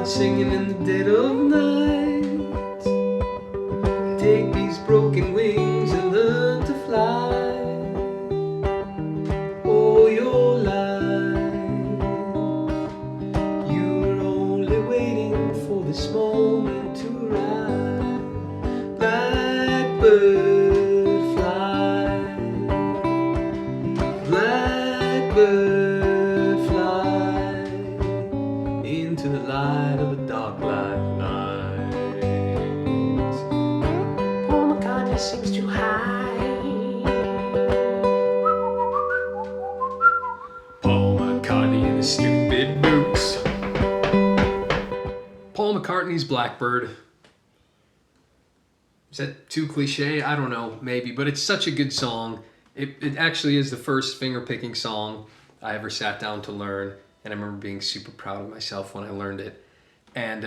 start singing in the dead of night. Take these broken wings and learn to fly. All your life, you're only waiting for this moment to arrive. Blackbird fly, blackbird fly into the light of a dark black night. Paul McCartney sings too high. Paul McCartney in his stupid boots. Paul McCartney's Blackbird. Is that too cliche? I don't know, maybe, but it's such a good song. It actually is the first finger-picking song I ever sat down to learn, and I remember being super proud of myself when I learned it. And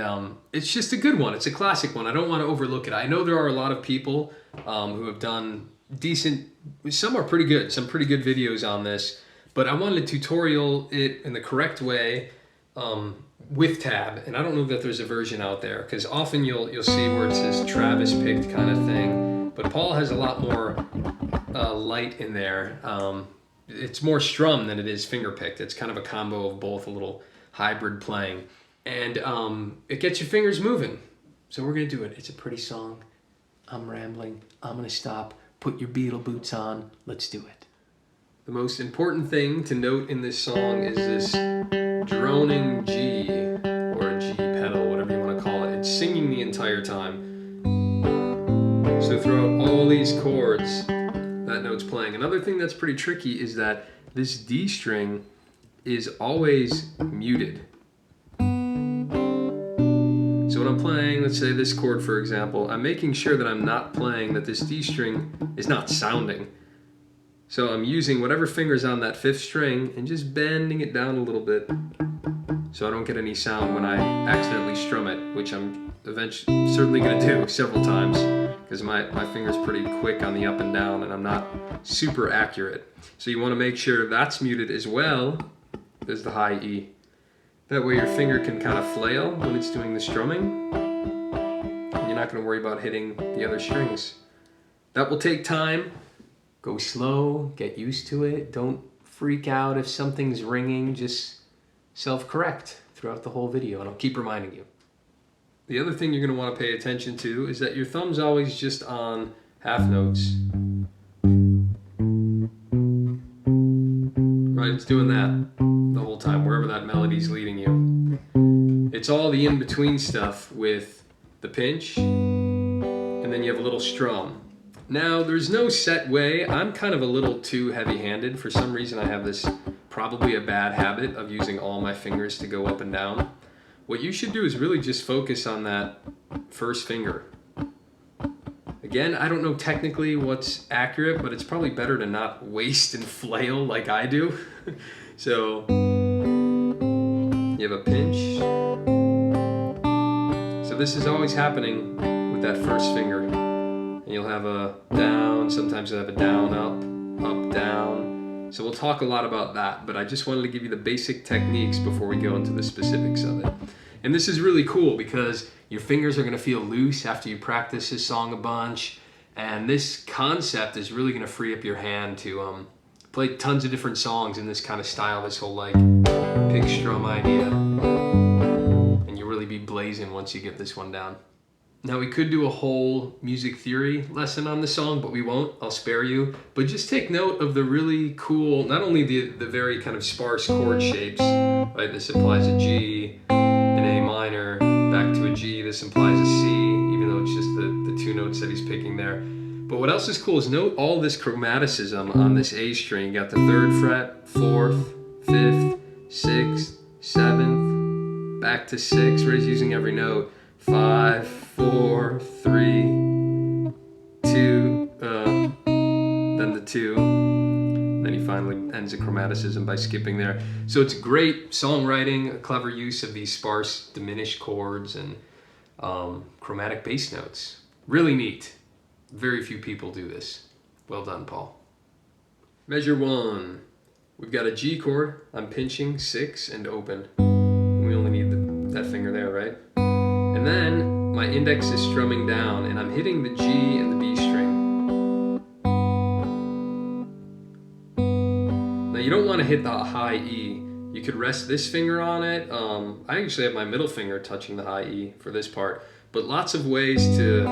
it's just a good one. It's a classic one. I don't want to overlook it. I know there are a lot of people who have done decent, some are pretty good, some pretty good videos on this, but I wanted to tutorial it in the correct way with tab, and I don't know that there's a version out there, because often you'll see where it says Travis picked kind of thing, but Paul has a lot more light in there. It's more strum than it is finger picked. It's kind of a combo of both, a little hybrid playing, and it gets your fingers moving. So we're gonna do it. It's a pretty song. I'm rambling. I'm gonna stop. Put your Beatle boots on. Let's do it. The most important thing to note in this song is this droning G, or a G pedal, whatever you want to call it. It's singing the entire time. So throughout all these chords, that note's playing. Another thing that's pretty tricky is that this D string is always muted. So when I'm playing, let's say this chord for example, I'm making sure that I'm not playing, that this D string is not sounding. So I'm using whatever finger's on that fifth string and just bending it down a little bit so I don't get any sound when I accidentally strum it, which I'm eventually certainly going to do several times because my finger's pretty quick on the up and down and I'm not super accurate. So you want to make sure that's muted as well as the high E. That way your finger can kind of flail when it's doing the strumming and you're not going to worry about hitting the other strings. That will take time. Go slow, get used to it. Don't freak out if something's ringing. Just self-correct throughout the whole video, and I'll keep reminding you. The other thing you're going to want to pay attention to is that your thumb's always just on half notes. Right, it's doing that the whole time, wherever that melody's leading you. It's all the in-between stuff with the pinch, and then you have a little strum. Now, there's no set way. I'm kind of a little too heavy-handed. For some reason, I have this probably a bad habit of using all my fingers to go up and down. What you should do is really just focus on that first finger. Again, I don't know technically what's accurate, but it's probably better to not waste and flail like I do. So, you have a pinch. So this is always happening with that first finger. And you'll have a down, sometimes you'll have a down, up, up, down. So we'll talk a lot about that, but I just wanted to give you the basic techniques before we go into the specifics of it. And this is really cool because your fingers are going to feel loose after you practice this song a bunch, and this concept is really going to free up your hand to play tons of different songs in this kind of style, this whole like pick strum idea. And you'll really be blazing once you get this one down. Now we could do a whole music theory lesson on the song, but we won't. I'll spare you. But just take note of the really cool, not only the very kind of sparse chord shapes, right? This implies a G, an A minor, back to a G. This implies a C, even though it's just the two notes that he's picking there. But what else is cool is note all this chromaticism on this A string. You got the 3rd fret, 4th, 5th, 6th, 7th, back to 6, where he's using every note. 5, 4, 3, 2, then the 2, then he finally ends the chromaticism by skipping there. So it's great songwriting, a clever use of these sparse diminished chords and chromatic bass notes. Really neat. Very few people do this. Well done, Paul. Measure 1. We've got a G chord. I'm pinching 6 and open. We only need that finger there, right? And then my index is strumming down, and I'm hitting the G and the B string. Now you don't want to hit the high E. You could rest this finger on it. I actually have my middle finger touching the high E for this part, but lots of ways to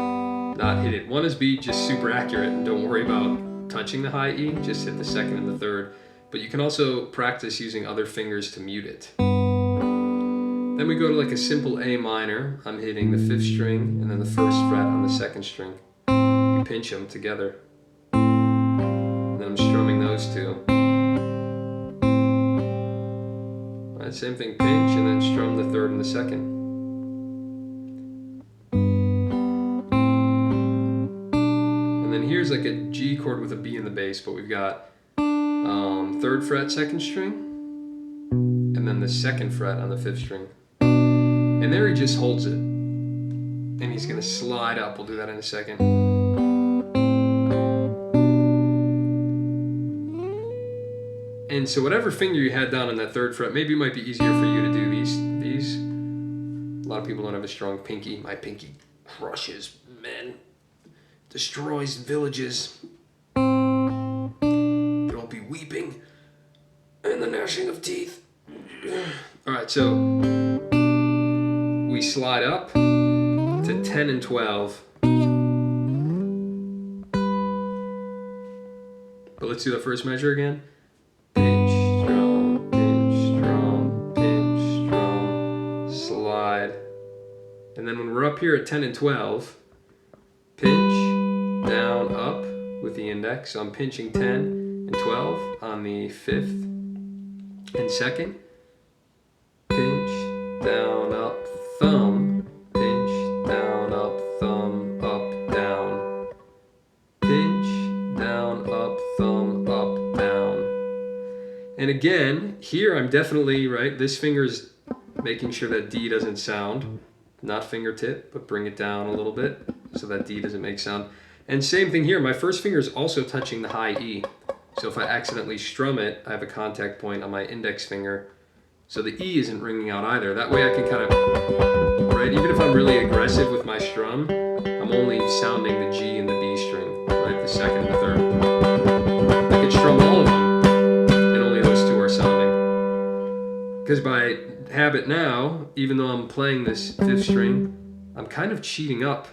not hit it. One is be just super accurate and don't worry about touching the high E, just hit the second and the third. But you can also practice using other fingers to mute it. Then we go to like a simple A minor. I'm hitting the 5th string and then the 1st fret on the 2nd string. You pinch them together. And then I'm strumming those two. Right, same thing, pinch and then strum the 3rd and the 2nd. And then here's like a G chord with a B in the bass, but we've got 3rd fret 2nd string, and then the 2nd fret on the 5th string. And there he just holds it. And he's going to slide up. We'll do that in a second. And so whatever finger you had down on that 3rd fret, maybe it might be easier for you to do these. A lot of people don't have a strong pinky. My pinky crushes men, destroys villages. Don't be weeping and the gnashing of teeth. Alright, so we slide up to 10 and 12. But let's do the first measure again. Pinch, strum, pinch, strum, pinch, strum, slide. And then when we're up here at 10 and 12, pinch, down, up with the index. So I'm pinching 10 and 12 on the 5th and 2nd. Pinch, down, up, thumb. Pinch, down, up, thumb, up, down. Pinch, down, up, thumb, up, down. And again, here I'm definitely, right, this finger's making sure that D doesn't sound. Not fingertip, but bring it down a little bit so that D doesn't make sound. And same thing here, my first finger is also touching the high E. So if I accidentally strum it, I have a contact point on my index finger. So the E isn't ringing out either. That way I can kind of, right, even if I'm really aggressive with my strum, I'm only sounding the G and the B string, right, the 2nd and the 3rd. I could strum all of them, and only those two are sounding. Because by habit now, even though I'm playing this 5th string, I'm kind of cheating up.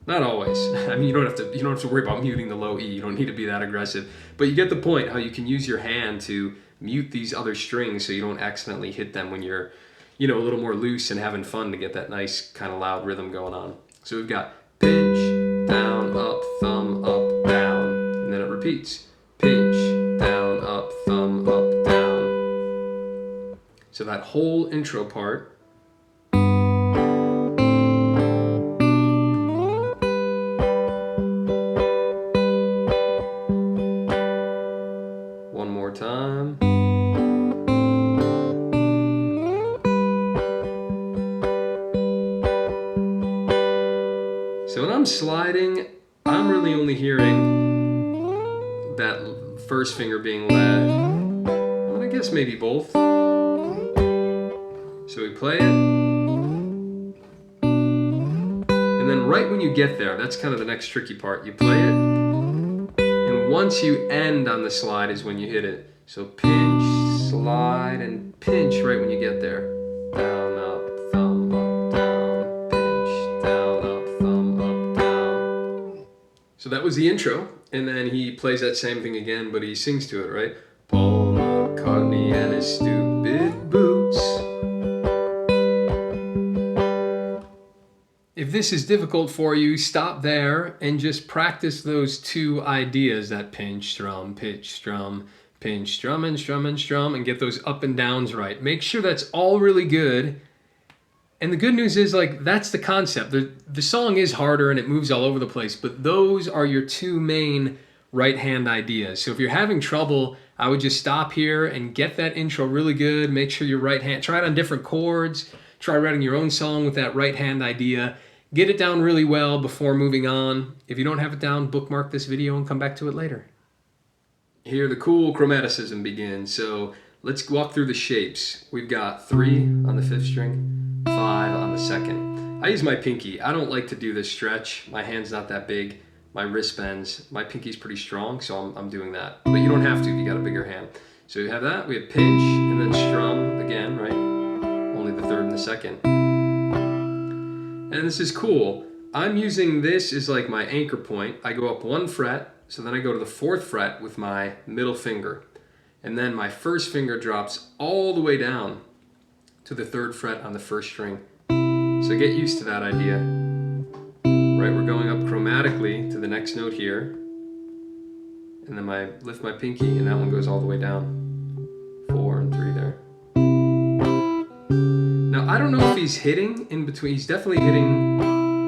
Not always. I mean, you don't have to worry about muting the low E. You don't need to be that aggressive. But you get the point, how you can use your hand to mute these other strings so you don't accidentally hit them when you're, a little more loose and having fun to get that nice kind of loud rhythm going on. So we've got pinch, down, up, thumb, up, down. And then it repeats. Pinch, down, up, thumb, up, down. So that whole intro part. One more time. So when I'm sliding, I'm really only hearing that first finger being led. And I guess maybe both. So we play it. And then right when you get there, that's kind of the next tricky part. You play it. And once you end on the slide is when you hit it. So pinch, slide, and pinch right when you get there. Down, up, thumb, up, down. Pinch, down, up, thumb, up, down. So that was the intro. And then he plays that same thing again, but he sings to it, right? Paul McCartney and his stupid boots. If this is difficult for you, stop there and just practice those two ideas, that pinch, strum, pitch, strum, pinch, strum, and strum, and strum, and get those up and downs right. Make sure that's all really good. And the good news is, like, that's the concept. The song is harder and it moves all over the place, but those are your two main right-hand ideas. So if you're having trouble, I would just stop here and get that intro really good. Make sure your right hand, try it on different chords. Try writing your own song with that right-hand idea. Get it down really well before moving on. If you don't have it down, bookmark this video and come back to it later. Here the cool chromaticism begins. So let's walk through the shapes. We've got 3 on the 5th string, 5 on the second. I use my pinky. I don't like to do this stretch. My hand's not that big. My wrist bends. My pinky's pretty strong, so I'm doing that. But you don't have to if you got a bigger hand. So you have that. We have pinch and then strum again, right? Only the third and the second. And this is cool. I'm using this as like my anchor point. I go up 1 fret, so then I go to the 4th fret with my middle finger. And then my first finger drops all the way down to the 3rd fret on the 1st string. So get used to that idea. Right, we're going up chromatically to the next note here. And then I lift my pinky and that one goes all the way down. 4 and 3 there. Now I don't know if he's hitting in between. He's definitely hitting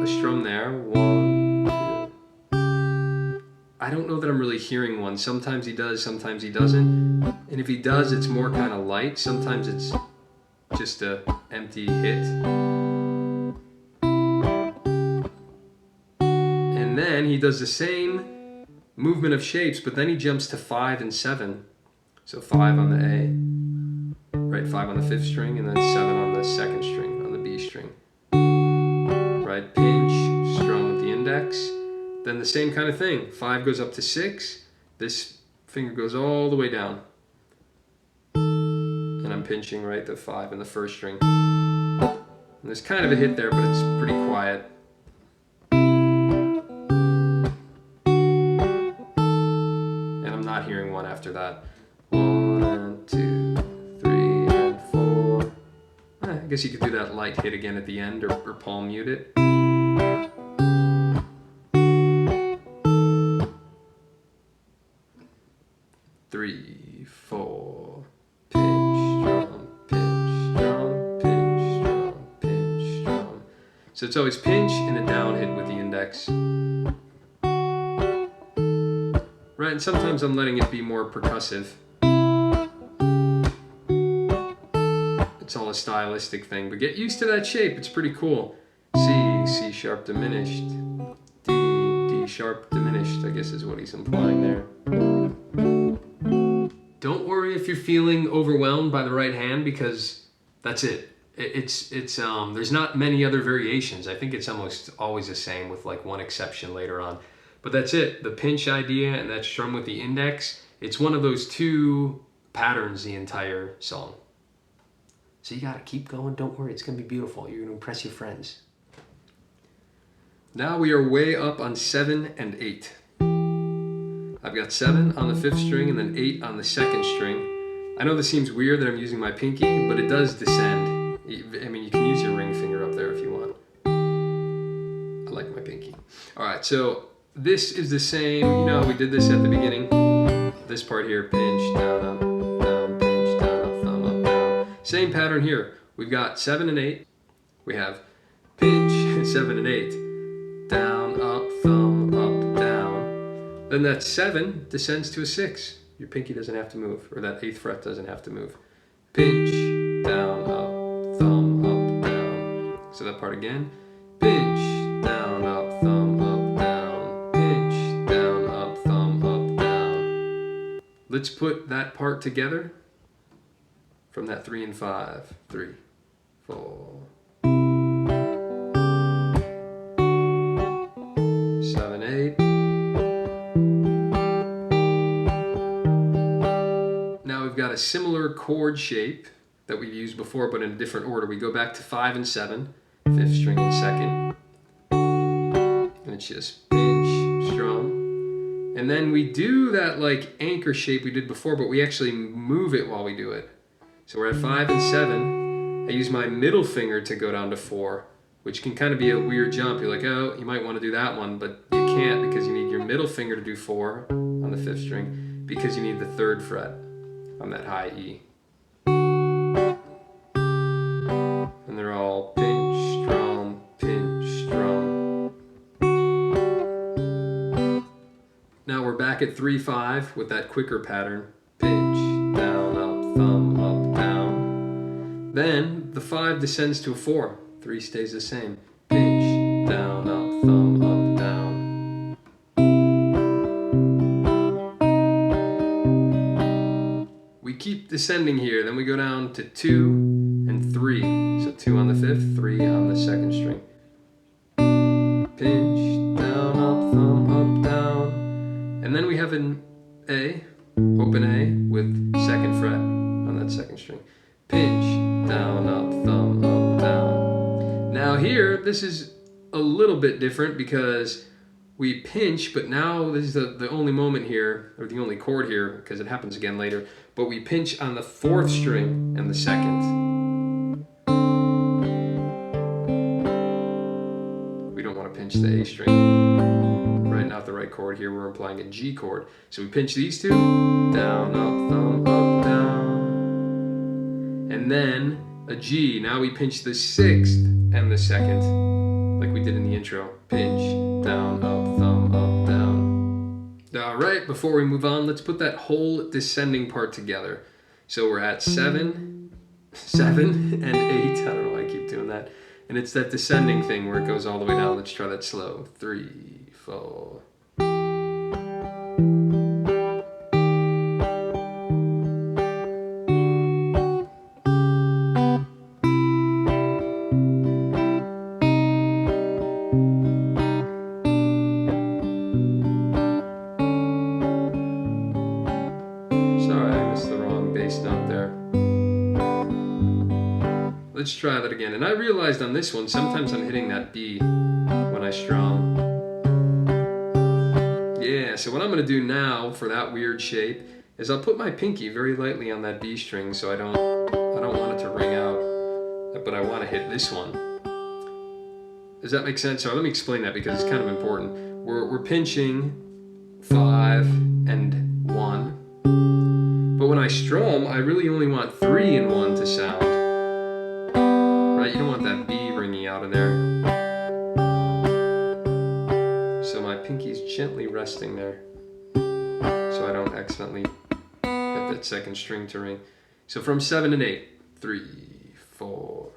a strum there. 1, 2. I don't know that I'm really hearing one. Sometimes he does, sometimes he doesn't. And if he does, it's more kind of light. Sometimes it's just a empty hit. And then he does the same movement of shapes, but then he jumps to 5 and 7. So 5 on the A, right? 5 on the 5th string, and then 7 on the 2nd string, on the B string. Right? Pinch, strum with the index. Then the same kind of thing. 5 goes up to 6. This finger goes all the way down. And I'm pinching, right, the 5 in the 1st string. And there's kind of a hit there, but it's pretty quiet. And I'm not hearing one after that. 1 and 2, 3 and 4. I guess you could do that light hit again at the end, or palm mute it. 3, 4, pinch, strum, pinch, strum, pinch, strum, pinch, strum. So it's always pinch and a down hit with the index. Right, and sometimes I'm letting it be more percussive. It's all a stylistic thing, but get used to that shape, it's pretty cool. C, C sharp diminished, D, D sharp diminished, I guess is what he's implying there. Don't worry if you're feeling overwhelmed by the right hand, because that's it. There's not many other variations. I think it's almost always the same with like one exception later on. But that's it. The pinch idea and that strum with the index, it's one of those 2 patterns the entire song. So you gotta keep going. Don't worry, it's gonna be beautiful. You're gonna impress your friends. Now we are way up on 7 and 8. I've got 7 on the 5th string and then 8 on the 2nd string. I know this seems weird that I'm using my pinky, but it does descend. I mean, you can use your ring finger up there if you want. I like my pinky. All right, so this is the same, you know, we did this at the beginning. This part here, pinch, down, up, down, pinch, down, up, thumb, up, down. Same pattern here. We've got 7 and 8. We have pinch, 7 and 8. Down, up, thumb, up, down. Then that 7 descends to a 6. Your pinky doesn't have to move, or that 8th fret doesn't have to move. Pinch, down, up, thumb, up, down. So that part again. Pinch, down, up, thumb, up, down. Pinch, down, up, thumb, up, down. Let's put that part together from that 3 and 5. 3, 4. 7, 8. Now we've got a similar chord shape that we've used before, but in a different order. We go back to 5 and 7, 5th string and 2nd. And it's just pinch, strum. And then we do that like anchor shape we did before, but we actually move it while we do it. So we're at 5 and 7. I use my middle finger to go down to 4, which can kind of be a weird jump. You're like, oh, you might want to do that one, but you can't, because you need your middle finger to do 4 on the 5th string, because you need the 3rd fret on that high E. And they're all pinch, strum, pinch, strum. Now we're back at 3-5 with that quicker pattern. Pinch, down, up, thumb, up, down. Then the 5 descends to a 4. 3 stays the same. Pinch, down, up, thumb, up, down. We keep descending here, then we go down to 2 and 3. So 2 on the 5th, 3 on the 2nd string. Pinch, down, up, thumb, up, down. And then we have an A, open A, with 2nd fret on that 2nd string. Pinch, down, up, thumb, up, down. Now here, this is a little bit different because we pinch, but now this is the only moment here, or the only chord here, because it happens again later, but we pinch on the 4th string and the 2nd. We don't want to pinch the A string. Right, not the right chord here, we're applying a G chord. So we pinch these two, down, up, thumb, up, down. And then a G, now we pinch the 6th and the 2nd, like we did in the intro. Pinch, down, up, thumb, up, down. All right, before we move on, let's put that whole descending part together. So we're at 7, 7, and 8. I don't know why I keep doing that. And it's that descending thing where it goes all the way down. Let's try that slow. 3, 4. Let's try that again. And I realized on this one, sometimes I'm hitting that B when I strum. Yeah, so what I'm gonna do now for that weird shape is I'll put my pinky very lightly on that B string so I don't want it to ring out, but I want to hit this one. Does that make sense? So let me explain that because it's kind of important. We're pinching 5 and 1. But when I strum, I really only want 3 and 1 to sound. Right? You don't want that B ringing out of there. So my pinky's gently resting there, so I don't accidentally hit that 2nd string to ring. So from 7 and 8, 3, 4,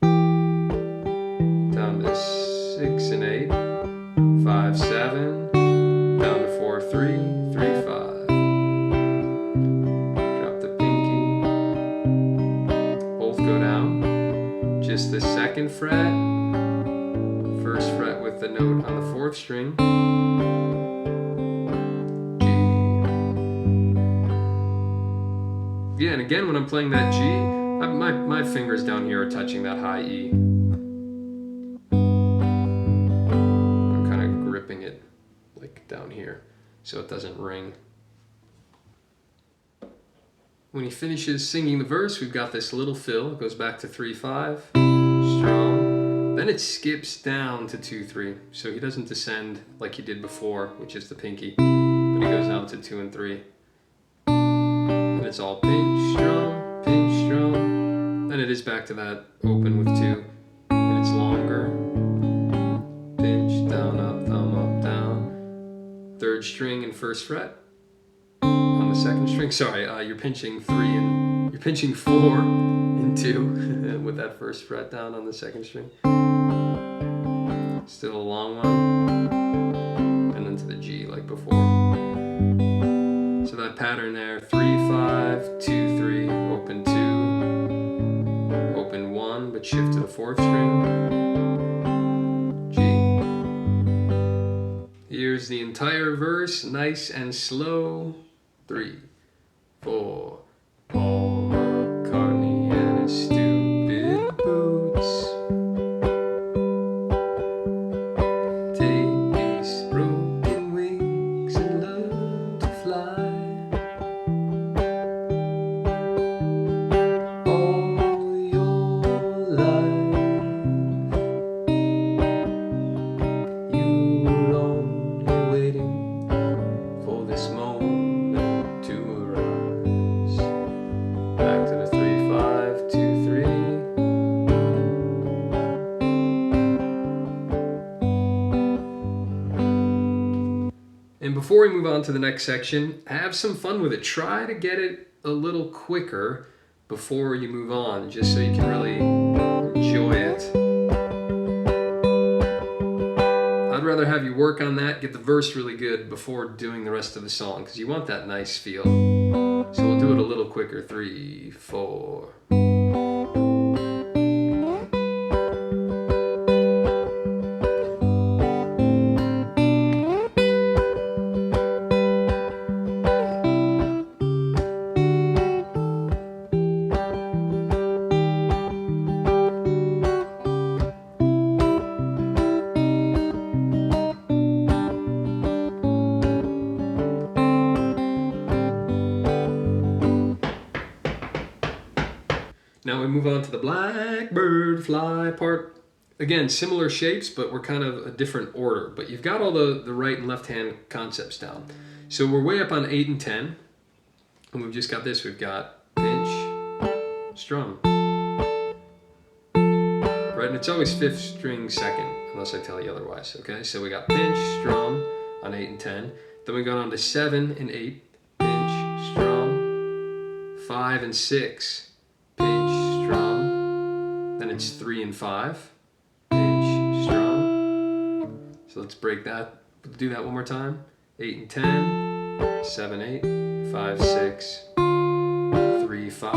down to 6 and 8, 5, 7, down to 4, 3, 3, 5. Just the 2nd fret, 1st fret with the note on the 4th string, G. Yeah, and again when I'm playing that G, my fingers down here are touching that high E. I'm kind of gripping it like down here so it doesn't ring. When he finishes singing the verse, we've got this little fill. It goes back to 3-5, strum. Then it skips down to 2-3. So he doesn't descend like he did before, which is the pinky, but he goes down to 2 and 3. And it's all pinch, strum, pinch, strum. Then it is back to that open with 2, and it's longer. Pinch, down, up, thumb, up, down. 3rd string and 1st fret. On the 2nd string, sorry, you're pinching 4 and 2 with that 1st fret down on the 2nd string. Still a long one, and then to the G like before. So that pattern there, 3, 5, 2, 3, open 2, open 1, but shift to the 4th string, G. Here's the entire verse, nice and slow. 3, 4, Paul McCartney and his stupid boots. Take these broken wings and learn to fly. All your life, you were only waiting for this moment. Back to the 3, 5, 2, 3. And before we move on to the next section, have some fun with it. Try to get it a little quicker before you move on, just so you can really enjoy it. I'd rather have you work on that, get the verse really good before doing the rest of the song, because you want that nice feel. So we'll do it a little quicker. 3, 4. Now we move on to the Blackbird fly part. Again, similar shapes, but we're kind of a different order. But you've got all the right and left hand concepts down. So we're way up on 8 and 10. And we've just got this. We've got pinch, strum. Right, and it's always 5th string 2nd, unless I tell you otherwise. Okay, so we got pinch, strum on 8 and 10. Then we got on to 7 and 8. Pinch, strum. 5 and 6. Pinch, strum. Then it's 3 and 5. Pinch, strum. So let's break that. Do that one more time. 8 and 10. 7, 8. 5, 6. 3, 5.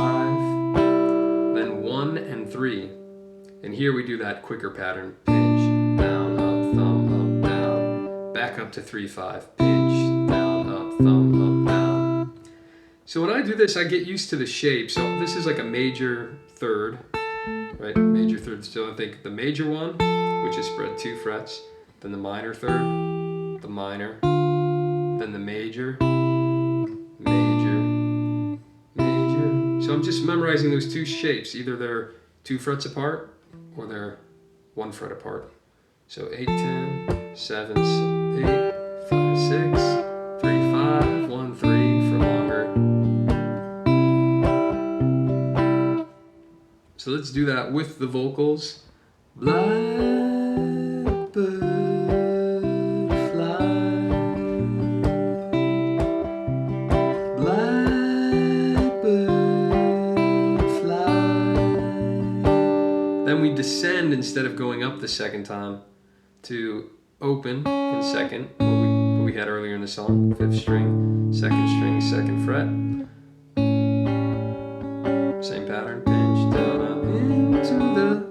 Then 1 and 3. And here we do that quicker pattern. Pinch, down, up, thumb, up, down. Back up to 3, 5. Pinch, down, up, thumb, up, down. So when I do this, I get used to the shape. So this is like a major third, right? Major third. So I think the major one, which is spread 2 frets, then the minor third, the minor, then the major, major, major. So I'm just memorizing those 2 shapes. Either they're 2 frets apart or they're 1 fret apart. So 8, 10, 7, 8, 5, 6, 3, 5, 1, 3 for longer. So let's do that with the vocals. Blackbird fly, blackbird fly. Then we descend instead of going up the second time to open in 2nd, what we had earlier in the song. 5th string, 2nd string, 2nd fret. Same pattern. Pinch down up into the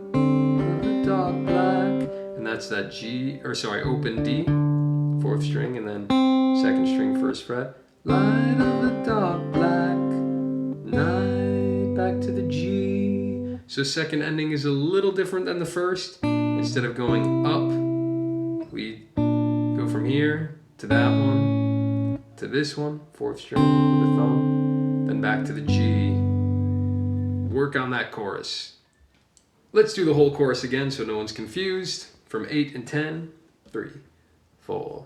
dark black, and that's that G, or sorry, open D, 4th string, and then 2nd string, 1st fret. Light of the dark black night, back to the G. So 2nd ending is a little different than the 1st. Instead of going up, we go from here to that one, to this one, 4th string with the thumb, then back to the G. Work on that chorus. Let's do the whole chorus again so no one's confused. From 8 and 10, 3, 4.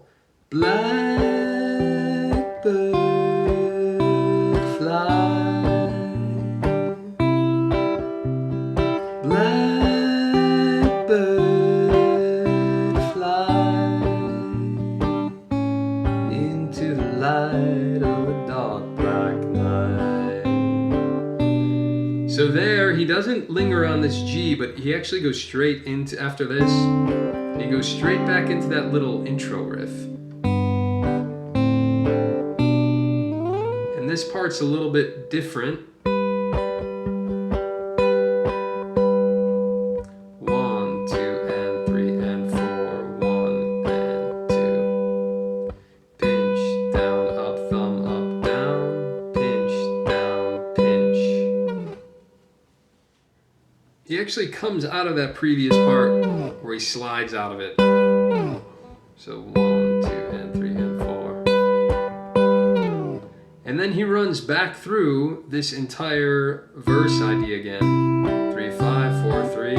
Blackbird fly, blackbird fly into the light of a dark black night. So there, he doesn't linger on this G, but he actually goes straight into, after this, he goes straight back into that little intro riff. And this part's a little bit different. 1, 2, and 3, and 4, 1, and 2. Pinch, down, up, thumb, up, down. Pinch, down, pinch. He actually comes out of that previous part where he slides out of it. So 1, 2, and 3, and 4. And then he runs back through this entire verse idea again. 3, 5, 4, 3.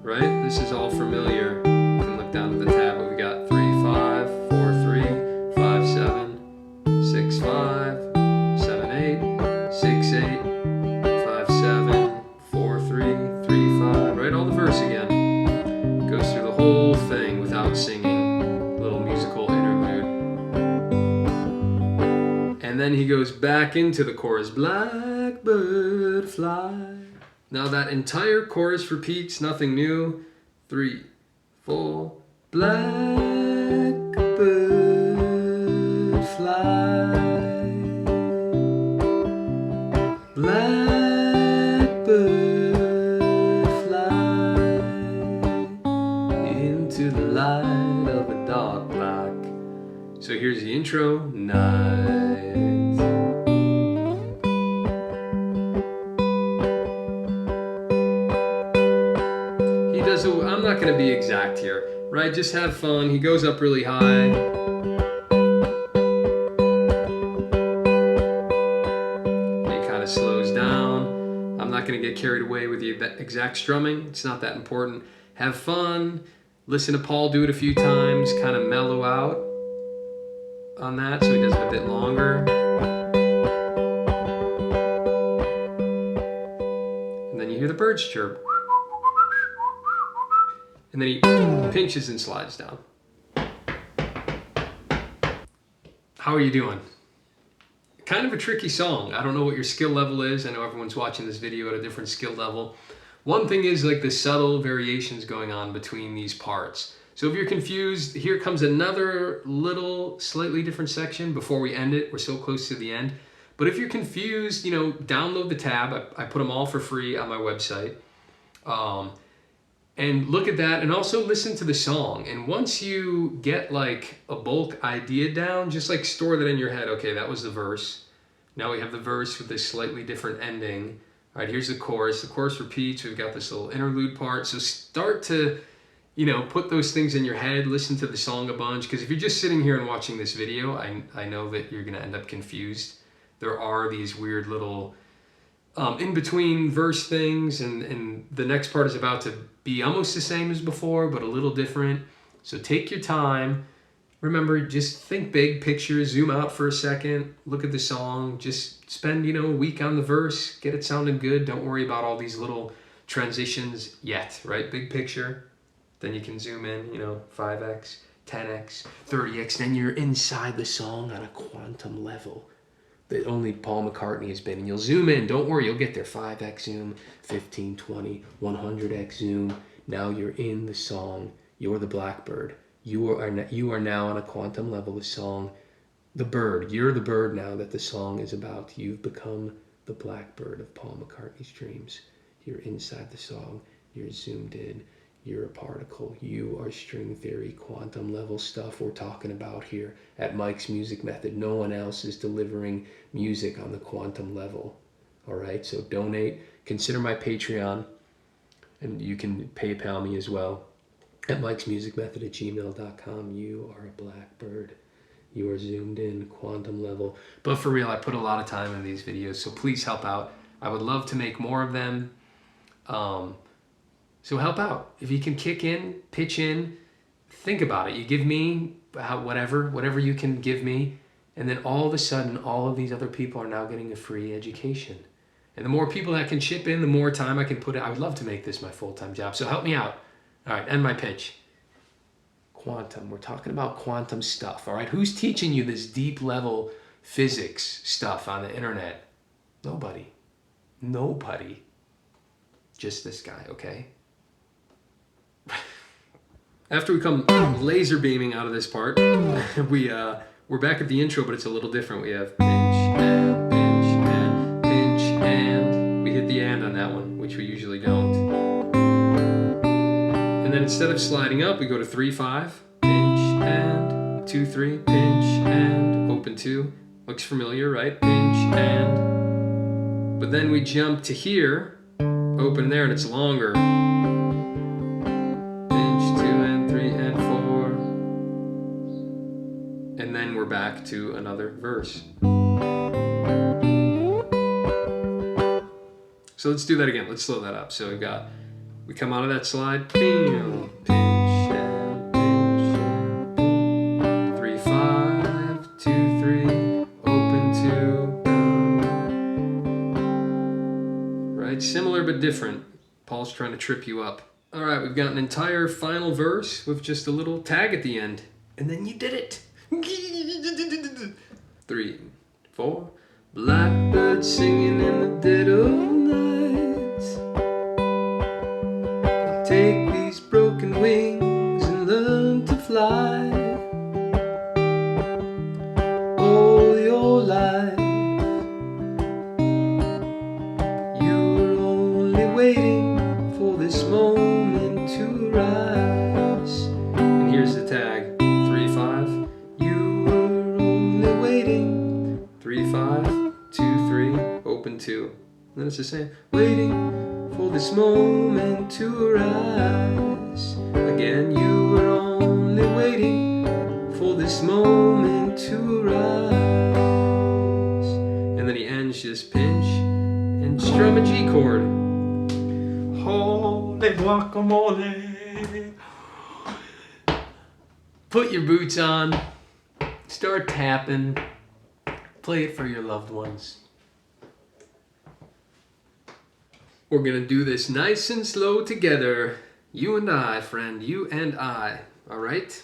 Right? This is all familiar. You can look down at the tab, but we got 3, 5, 4, 3, 5, 7, 6, 5, 7, 8, 6, 8, 5, 7, 4, 3, 3, 5. Right? All the verse again. Goes through the whole thing without singing. Little musical interlude. And then he goes back into the chorus. Blackbird fly. Now that entire chorus repeats, nothing new. 3, 4. Blackbird fly. Blackbird fly into the light of a dark black. So here's the intro. Night. He does a, I'm not going to be exact here, right? Just have fun. He goes up really high. And he kind of slows down. going to get carried away with the exact strumming. It's not that important. Have fun. Listen to Paul do it a few times. Kind of mellow out on that so he does it a bit longer. And then you hear the birds chirp. And then he pinches and slides down. How are you doing? Kind of a tricky song. I don't know what your skill level is. I know everyone's watching this video at a different skill level. One thing is like the subtle variations going on between these parts. So if you're confused, here comes another little slightly different section before we end it. We're so close to the end. But if you're confused, you know, download the tab. I put them all for free on my website. And look at that and also listen to the song. And once you get like a bulk idea down, just like store that in your head. Okay, that was the verse. Now we have the verse with this slightly different ending. All right, here's the chorus. The chorus repeats. We've got this little interlude part. So start to, you know, put those things in your head. Listen to the song a bunch. Because if you're just sitting here and watching this video, I know that you're going to end up confused. There are these weird little in-between verse things. And the next part is about to be almost the same as before, but a little different. So take your time. Remember, just think big picture, zoom out for a second, look at the song, just spend, you know, a week on the verse, get it sounding good. Don't worry about all these little transitions yet, right? Big picture. Then you can zoom in, you know, 5x, 10x, 30x. Then you're inside the song on a quantum level that only Paul McCartney has been. And you'll zoom in. Don't worry, you'll get there. 5x zoom, 15, 20, 100x zoom. Now you're in the song. You're the Blackbird. You are now on a quantum level. The song, the bird. You're the bird now that the song is about. You've become the Blackbird of Paul McCartney's dreams. You're inside the song. You're zoomed in. You're a particle. You are string theory, quantum level stuff we're talking about here at Mike's Music Method. No one else is delivering music on the quantum level. All right, so donate. Consider my Patreon, and you can PayPal me as well at mikesmusicmethod@gmail.com. You are a Blackbird. You are zoomed in, quantum level. But for real, I put a lot of time in these videos, so please help out. I would love to make more of them. So help out. If you can kick in, pitch in, think about it. You give me whatever you can give me, and then all of a sudden, all of these other people are now getting a free education. And the more people that can chip in, the more time I can put in. I would love to make this my full-time job, so help me out. All right, end my pitch. Quantum. We're talking about quantum stuff, all right? Who's teaching you this deep-level physics stuff on the internet? Nobody. Nobody. Just this guy, okay? After we come laser beaming out of this part, we're back at the intro, but it's a little different. We have pinch and pinch and pinch and. We hit the and on that one, which we usually don't. And then instead of sliding up, we go to 3-5, pinch and 2-3, pinch and open 2. Looks familiar, right? Pinch and. But then we jump to here, open there, and it's longer. And then we're back to another verse. So let's do that again. Let's slow that up. So we come out of that slide. Pinch and pinch and 3-5, 2-3, open 2. Right? Similar but different. Paul's trying to trip you up. All right, we've got an entire final verse with just a little tag at the end. And then you did it. 3, 4. Blackbird singing in the dead of night. Take these broken wings and learn to fly. All your life you're only waiting for this moment to rise. And here's the tag. 3-5. 3-5, 2-3, open 2. And then it's the same. Waiting for this moment to arise. Again, you were only waiting for this moment to arise. And then he ends just pinch and strum a G chord. guacamole. Put your boots on, start tapping, play it for your loved ones. We're gonna do this nice and slow together. You and I, friend, you and I. All right?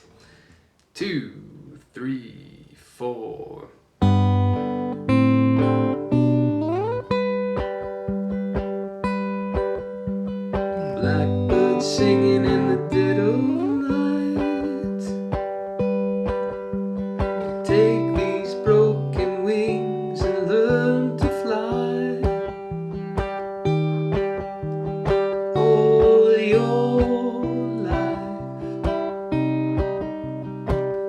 2, 3, 4. Blackbird singing in the dead of night. Take these broken wings and learn to fly. All your life,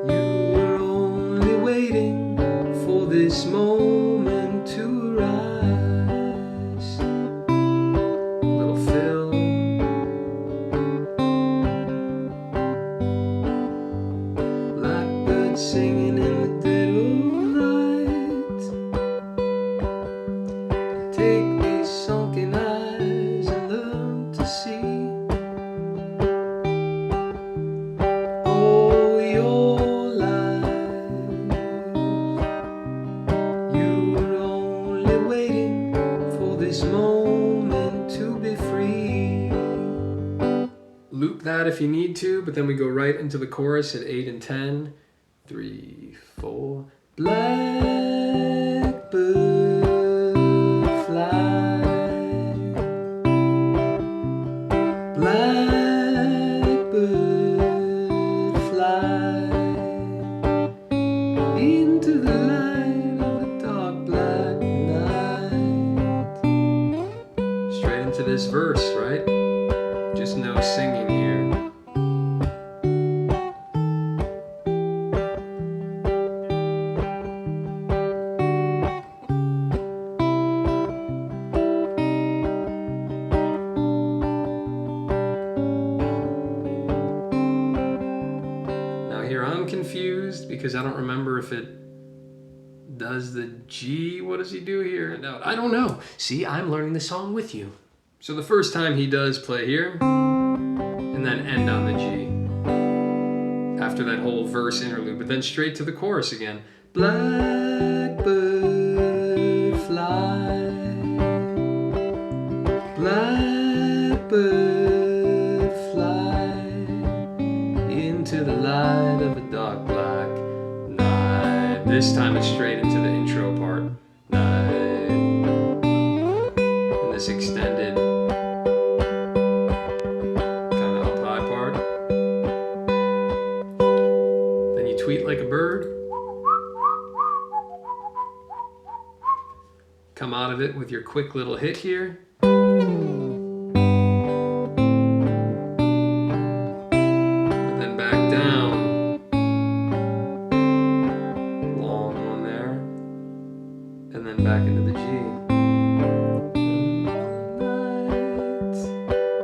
you were only waiting for this moment to rise. Little Phil. Blackbird singing in the dead of night. Take these sunken eyes and learn to see. All your life, you were only waiting for this moment to be free. Loop that if you need to, but then we go right into the chorus at 8 and 10. 3, 4. Blackbird fly. Blackbird fly into the light of the dark black night. Straight into this verse, right? Just no singing here. Now here I'm confused because I don't remember if it does the G. What does he do here? No, I don't know. See, I'm learning the song with you. So the first time he does play here, and then end on the G. After that whole verse interlude, but then straight to the chorus again. Blackbird fly. Blackbird fly into the light of a dark black night. This time it's straight into the intro part. Night. And this extended kind of up high part. Then you tweet like a bird. Come out of it with your quick little hit here. And then back into the G.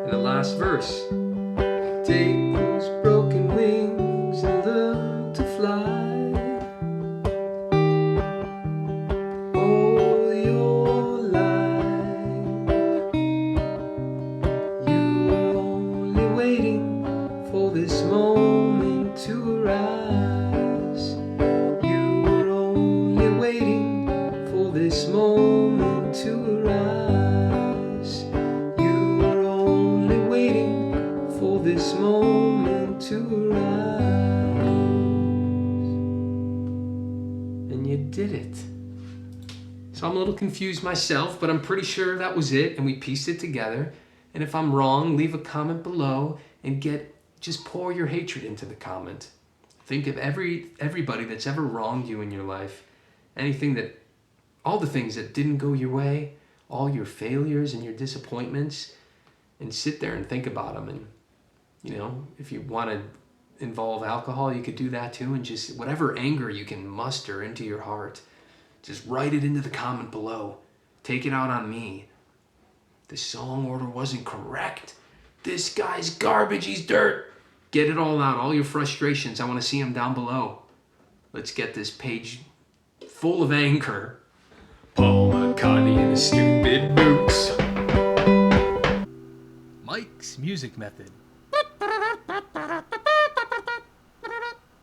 And the last verse. Take those broken wings and learn to fly. All your life, you were only waiting for this moment to arise. You were only waiting for this moment to arise. You were only waiting for this moment to arise. And you did it. So I'm a little confused myself, but I'm pretty sure that was it, and we pieced it together. And if I'm wrong, leave a comment below and just pour your hatred into the comment. Think of everybody that's ever wronged you in your life. All the things that didn't go your way, all your failures and your disappointments, and sit there and think about them. And, if you want to involve alcohol, you could do that too. And just whatever anger you can muster into your heart, just write it into the comment below. Take it out on me. The song order wasn't correct. This guy's garbage, he's dirt. Get it all out, all your frustrations. I want to see them down below. Let's get this page full of anger. Paul McCartney in his stupid boots. Mike's Music Method.